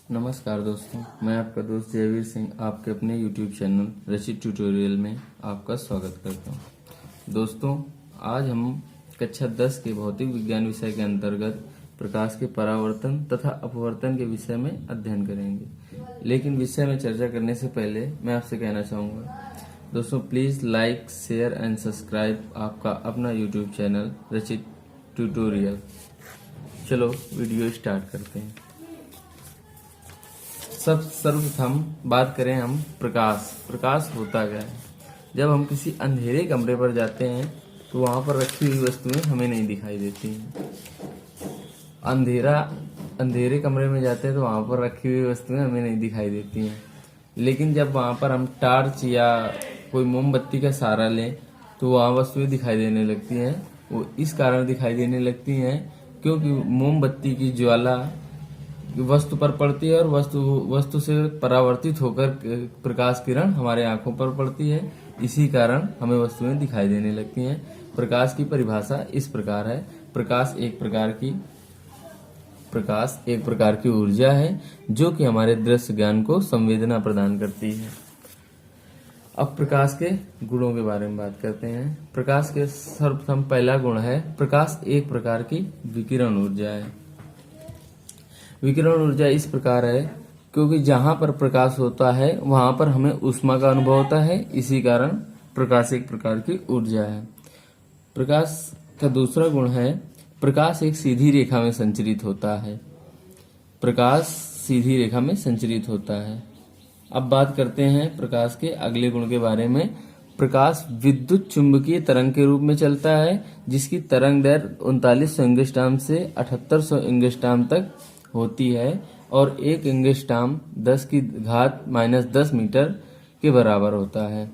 नमस्कार दोस्तों, मैं आपका दोस्त जयवीर सिंह आपके अपने YouTube चैनल रचित ट्यूटोरियल में आपका स्वागत करता हूं। दोस्तों, आज हम कक्षा 10 के भौतिक विज्ञान विषय के अंतर्गत प्रकाश के परावर्तन तथा अपवर्तन के विषय में अध्ययन करेंगे। लेकिन विषय में चर्चा करने से पहले मैं आपसे कहना चाहूँगा दोस्तों, please like, share and subscribe आपका अपना YouTube चैनल रचित ट्यूटोरियल। चलो वीडियो स्टार्ट करते हैं। सर्वप्रथम बात करें हम प्रकाश होता क्या है। जब हम किसी अंधेरे कमरे पर जाते हैं तो वहां पर रखी हुई वस्तुएं हमें नहीं दिखाई देती हैं। अंधेरे कमरे में जाते हैं तो वहां पर रखी हुई वस्तुएं हमें नहीं दिखाई देती हैं। लेकिन जब वहां पर हम टार्च या कोई मोमबत्ती का सहारा लें तो वहां वस्तुएं दिखाई देने लगती हैं। वो इस कारण दिखाई देने लगती हैं क्योंकि मोमबत्ती की ज्वाला वस्तु पर पड़ती है और वस्तु से परावर्तित होकर प्रकाश किरण हमारे आंखों पर पड़ती है। इसी कारण हमें वस्तुएं दिखाई देने लगती हैं। प्रकाश की परिभाषा इस प्रकार है। प्रकाश एक प्रकार की ऊर्जा है जो कि हमारे दृश्य ज्ञान को संवेदना प्रदान करती है। अब प्रकाश के गुणों के बारे में बात करते हैं। प्रकाश के सर्वप्रथम पहला गुण है, प्रकाश एक प्रकार की विकिरण ऊर्जा है। विकिरण ऊर्जा इस प्रकार है क्योंकि जहां पर प्रकाश होता है वहां पर हमें ऊष्मा का अनुभव होता है। इसी कारण प्रकाश एक प्रकार की ऊर्जा है। प्रकाश का दूसरा गुण है, प्रकाश एक सीधी रेखा में संचरित होता है। प्रकाश सीधी रेखा में संचरित होता है। अब बात करते हैं प्रकाश के अगले गुण के बारे में। प्रकाश विद्युत चुंबकीय तरंग के रूप में चलता है जिसकी तरंग दैर्घ्य 3900 एंगस्ट्रॉम से 7800 एंगस्ट्रॉम तक होती है और 1 एंगस्ट्रॉम 10⁻⁻10 मीटर के बराबर होता है।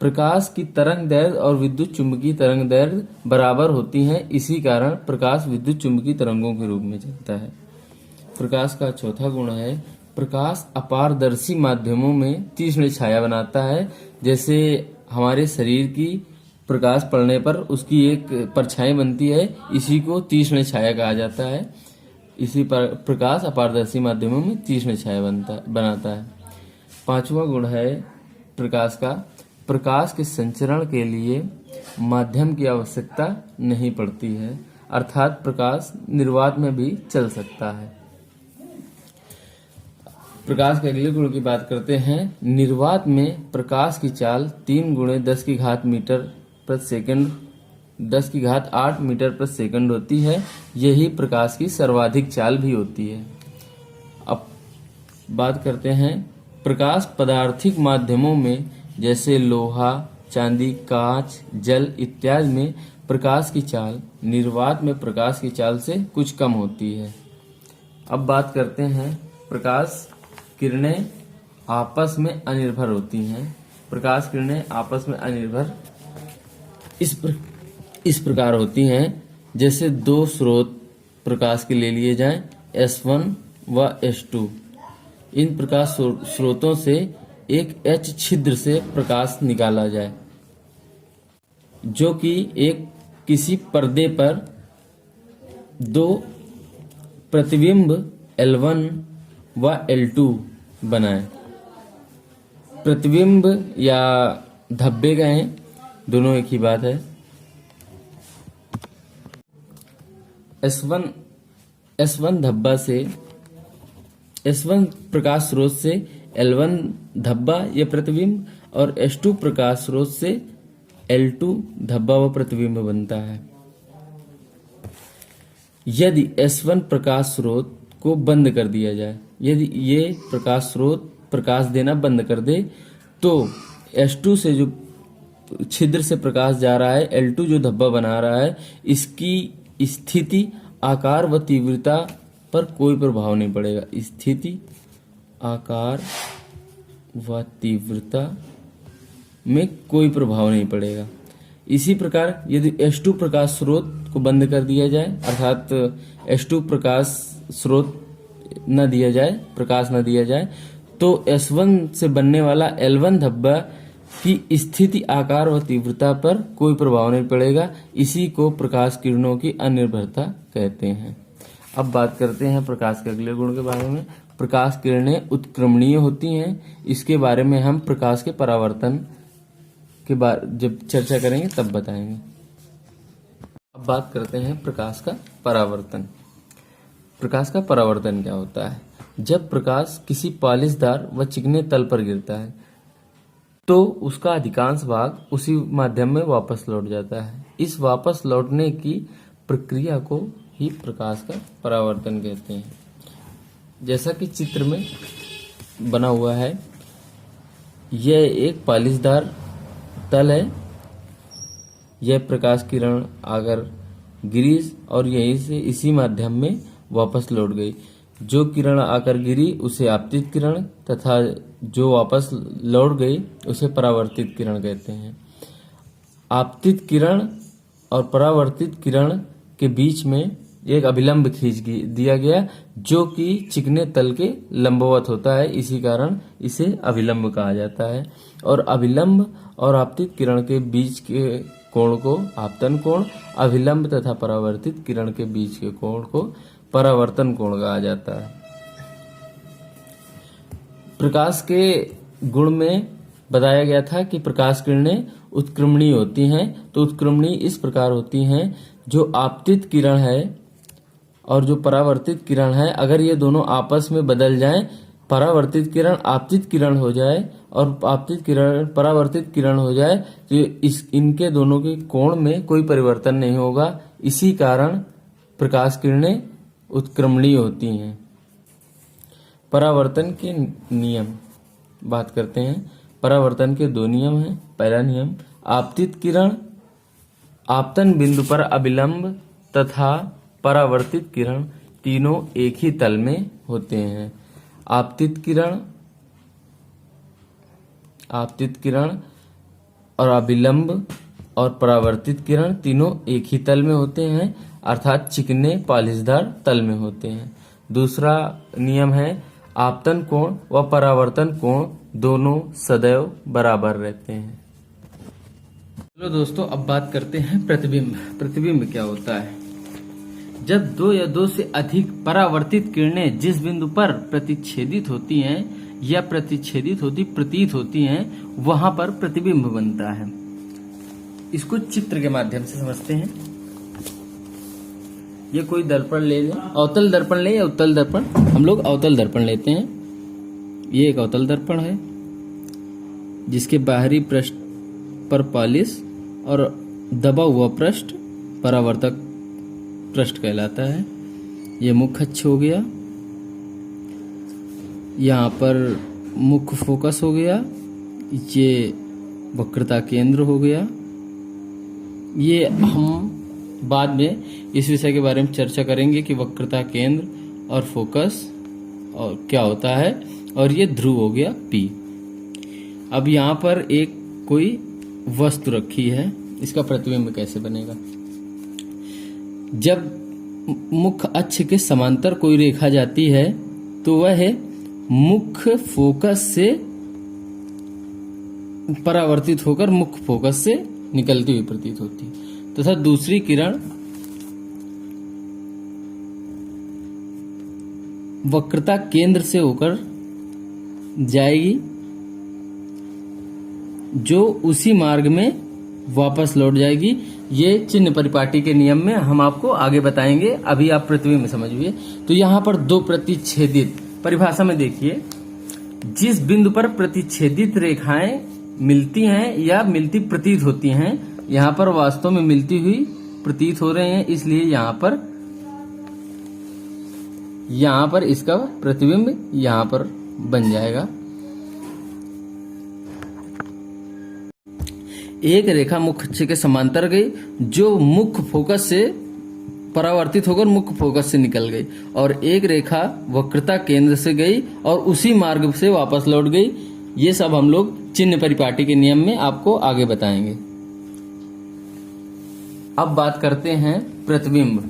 प्रकाश की तरंग दैर्घ्य और विद्युत चुंबकीय तरंग दैर्घ्य बराबर होती हैं। इसी कारण प्रकाश विद्युत चुंबकीय तरंगों के रूप में चलता है। प्रकाश का चौथा गुण है, प्रकाश अपारदर्शी माध्यमों में तीक्ष्ण छाया बनाता है। जैसे हमारे शरीर की प्रकाश पड़ने पर उसकी एक परछाई बनती है, इसी को तीक्ष्ण छाया कहा जाता है। इसी पर प्रकाश अपारदर्शी माध्यमों में तीक्ष्ण छाया बनाता है। पांचवा गुण है प्रकाश का, प्रकाश के संचरण के लिए माध्यम की आवश्यकता नहीं पड़ती है, अर्थात प्रकाश निर्वात में भी चल सकता है। प्रकाश के अगले गुण की बात करते हैं। निर्वात में प्रकाश की चाल 3×10⁸ मीटर प्रति सेकंड 10⁸ मीटर प्रति सेकंड होती है। यही प्रकाश की सर्वाधिक चाल भी होती है। अब बात करते हैं प्रकाश पदार्थिक माध्यमों में जैसे लोहा, चांदी, कांच, जल इत्यादि में प्रकाश की चाल निर्वात में प्रकाश की चाल से कुछ कम होती है। अब बात करते हैं प्रकाश किरणें आपस में अनिर्भर होती हैं। प्रकाश किरणें आपस में अनिर्भर इस प्रकार होती हैं जैसे दो स्रोत प्रकाश के ले लिए जाएं, S1 व S2। इन प्रकाश स्रोतों से एक H छिद्र से प्रकाश निकाला जाए जो कि किसी पर्दे पर दो प्रतिबिंब L1 व L2 बनाए। प्रतिबिंब या धब्बे कहें, दोनों एक ही बात है। S1 धब्बा से S1 प्रकाश स्रोत से L1 धब्बा या प्रतिबिंब और S2 प्रकाश स्रोत से L2 धब्बा व प्रतिबिंब बनता है। यदि S1 प्रकाश स्रोत को बंद कर दिया जाए, यदि ये प्रकाश स्रोत प्रकाश देना बंद कर दे तो S2 से जो छिद्र से प्रकाश जा रहा है, L2 जो धब्बा बना रहा है, इसकी स्थिति, आकार व तीव्रता पर कोई प्रभाव नहीं पड़ेगा। स्थिति, आकार व तीव्रता में कोई प्रभाव नहीं पड़ेगा। इसी प्रकार यदि S2 प्रकाश स्रोत को बंद कर दिया जाए, अर्थात S2 प्रकाश स्रोत न दिया जाए, प्रकाश न दिया जाए, तो S1 से बनने वाला L1 धब्बा की स्थिति, आकार व तीव्रता पर कोई प्रभाव नहीं पड़ेगा। इसी को प्रकाश किरणों की अनिर्भरता कहते हैं। अब बात करते हैं प्रकाश के अगले गुण के बारे में। प्रकाश किरणें उत्क्रमणीय होती हैं। इसके बारे में हम प्रकाश के परावर्तन के बारे जब चर्चा करेंगे तब बताएंगे। अब बात करते हैं प्रकाश का परावर्तन। प्रकाश का परावर्तन क्या होता है? जब प्रकाश किसी पॉलिशदार व चिकने तल पर गिरता है तो उसका अधिकांश भाग उसी माध्यम में वापस लौट जाता है। इस वापस लौटने की प्रक्रिया को ही प्रकाश का परावर्तन कहते हैं। जैसा कि चित्र में बना हुआ है, यह एक पॉलिशदार तल है। यह प्रकाश किरण आकर गिरी और यहीं से इसी माध्यम में वापस लौट गई। जो किरण आकर गिरी उसे आपतित किरण तथा जो वापस लौट गई उसे परावर्तित किरण कहते हैं। आपतित किरण और परावर्तित किरण के बीच में एक अभिलंब खींच दिया गया जो कि चिकने तल के लंबवत होता है, इसी कारण इसे अभिलंब कहा जाता है। और अभिलंब और आपतित किरण के बीच के कोण को आपतन कोण, अभिलंब तथा परावर्तित किरण के बीच के कोण को परावर्तन कोण कहा जाता है। प्रकाश के गुण में बताया गया था कि प्रकाश किरणें उत्क्रमणीय होती हैं। तो उत्क्रमणीय इस प्रकार होती हैं, जो आपतित किरण है और जो परावर्तित किरण है, अगर ये दोनों आपस में बदल जाएं, परावर्तित किरण आपतित किरण हो जाए और आपतित किरण परावर्तित किरण हो जाए, तो इनके दोनों के कोण में कोई परिवर्तन नहीं होगा। इसी कारण प्रकाश किरणें उत्क्रमणीय होती हैं। परावर्तन के नियम बात करते हैं। परावर्तन के दो नियम हैं। पहला नियम, आपतित किरण आपतन बिंदु पर अभिलंब तथा परावर्तित किरण तीनों एक ही तल में होते हैं। आपतित किरण और अभिलंब और परावर्तित किरण तीनों एक ही तल में होते हैं, अर्थात चिकने पॉलिशदार तल में होते हैं। दूसरा नियम है, आपतन कोण व परावर्तन कोण दोनों सदैव बराबर रहते हैं। चलो दोस्तों, अब बात करते हैं प्रतिबिंब। प्रतिबिंब क्या होता है? जब दो या दो से अधिक परावर्तित किरणें जिस बिंदु पर प्रतिच्छेदित होती हैं या प्रतीत होती हैं, वहां पर प्रतिबिंब बनता है। इसको चित्र के माध्यम से समझते हैं। ये कोई दर्पण ले लें, अवतल दर्पण ले या उत्तल दर्पण। हम लोग अवतल दर्पण लेते हैं। ये एक अवतल दर्पण है जिसके बाहरी पृष्ठ पर पॉलिश और दबा हुआ पृष्ठ परावर्तक पृष्ठ कहलाता है। ये मुख्य अक्ष हो गया, यहाँ पर मुख्य फोकस हो गया, ये वक्रता केंद्र हो गया। ये हम बाद में इस विषय के बारे में चर्चा करेंगे कि वक्रता केंद्र और फोकस और क्या होता है। और ये ध्रुव हो गया P। अब यहाँ पर एक कोई वस्तु रखी है, इसका प्रतिबिंब कैसे बनेगा? जब मुख्य अक्ष के समांतर कोई रेखा जाती है तो वह मुख्य फोकस से परावर्तित होकर मुख्य फोकस से निकलती हुई प्रतीत होती है, तथा दूसरी किरण वक्रता केंद्र से होकर जाएगी जो उसी मार्ग में वापस लौट जाएगी। ये चिन्ह परिपाटी के नियम में हम आपको आगे बताएंगे, अभी आप प्रतिबिंब समझिए। तो यहाँ पर दो प्रतिच्छेदित, परिभाषा में देखिए, जिस बिंदु पर प्रतिच्छेदित रेखाएं मिलती हैं या मिलती प्रतीत होती हैं, यहाँ पर वास्तव में मिलती हुई प्रतीत हो रहे हैं, इसलिए यहाँ पर इसका प्रतिबिंब यहाँ पर बन जाएगा। एक रेखा मुख्य अक्ष के समांतर गई जो मुख्य फोकस से परावर्तित होकर मुख्य फोकस से निकल गई, और एक रेखा वक्रता केंद्र से गई और उसी मार्ग से वापस लौट गई। ये सब हम लोग चिन्ह परिपाटी के नियम में आपको आगे बताएंगे। अब बात करते हैं प्रतिबिंब।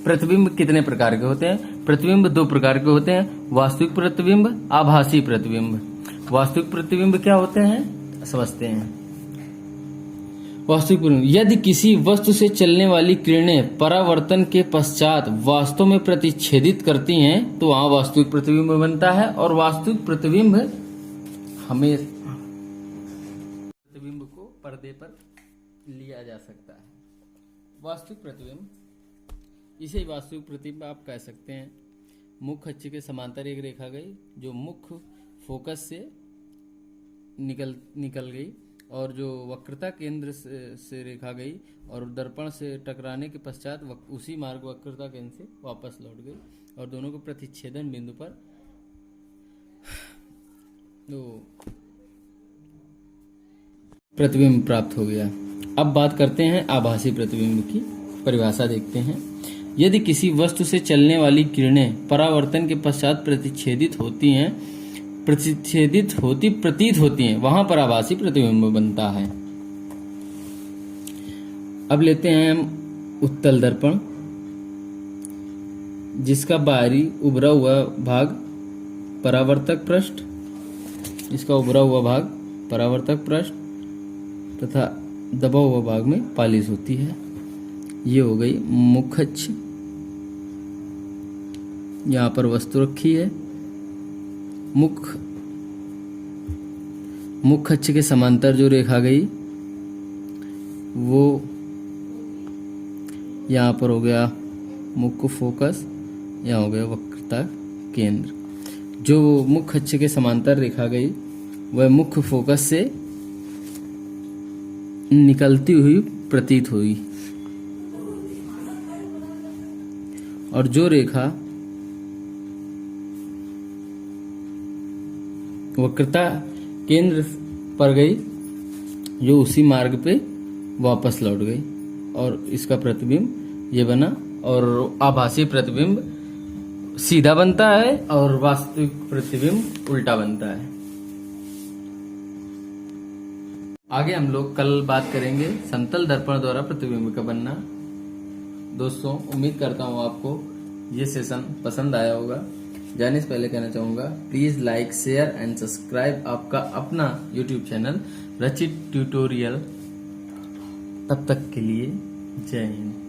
प्रतिबिंब कितने प्रकार के होते हैं? प्रतिबिंब दो प्रकार के होते हैं, वास्तविक प्रतिबिंब, आभासी प्रतिबिंब। वास्तविक प्रतिबिंब क्या होते हैं समझते हैं। वास्तविक प्रतिबिंब, यदि किसी वस्तु से चलने वाली किरणें परावर्तन के पश्चात वास्तव में प्रतिच्छेदित करती हैं तो वहां वास्तविक प्रतिबिंब बनता है। और वास्तविक प्रतिबिंब हमें प्रतिबिंब को पर्दे पर लिया जा सकता है। वास्तविक प्रतिबिंब, इसे वास्तविक प्रतिबिंब आप कह सकते हैं। मुख्य अक्ष के समांतर एक रेखा गई जो मुख्य फोकस से निकल गई और जो वक्रता केंद्र से रेखा गई और दर्पण से टकराने के पश्चात उसी मार्ग वक्रता केंद्र से वापस लौट गई और दोनों को प्रतिच्छेदन बिंदु पर तो प्रतिबिंब प्राप्त हो गया। अब बात करते हैं आभासी प्रतिबिंब की परिभाषा देखते हैं। यदि किसी वस्तु से चलने वाली किरणें परावर्तन के पश्चात प्रतीत होती हैं वहां पर आभासी प्रतिबिंब बनता है। अब लेते हैं हम उत्तल दर्पण, जिसका बाहरी उभरा हुआ भाग परावर्तक पृष्ठ, इसका उभरा हुआ भाग परावर्तक पृष्ठ तथा दबा हुआ भाग में पालिश होती है। ये हो गई मुख्य अक्ष। यहाँ पर वस्तु रखी है। मुख्य अक्ष के समांतर जो रेखा गई वो यहाँ पर हो गया मुख्य फोकस, यहाँ हो गया वक्रता केंद्र। जो मुख्य अक्ष के समांतर रेखा गई वह मुख्य फोकस से निकलती हुई प्रतीत हुई और जो रेखा वक्रता केंद्र पर गई जो उसी मार्ग पे वापस लौट गई और इसका प्रतिबिंब ये बना। और आभासी प्रतिबिंब सीधा बनता है और वास्तविक प्रतिबिंब उल्टा बनता है। आगे हम लोग कल बात करेंगे समतल दर्पण द्वारा प्रतिबिंब का बनना। दोस्तों, उम्मीद करता हूँ आपको ये सेशन पसंद आया होगा। जाने से पहले कहना चाहूंगा, please like, share and subscribe आपका अपना यूट्यूब चैनल रचित ट्यूटोरियल। तब तक के लिए जय हिंद।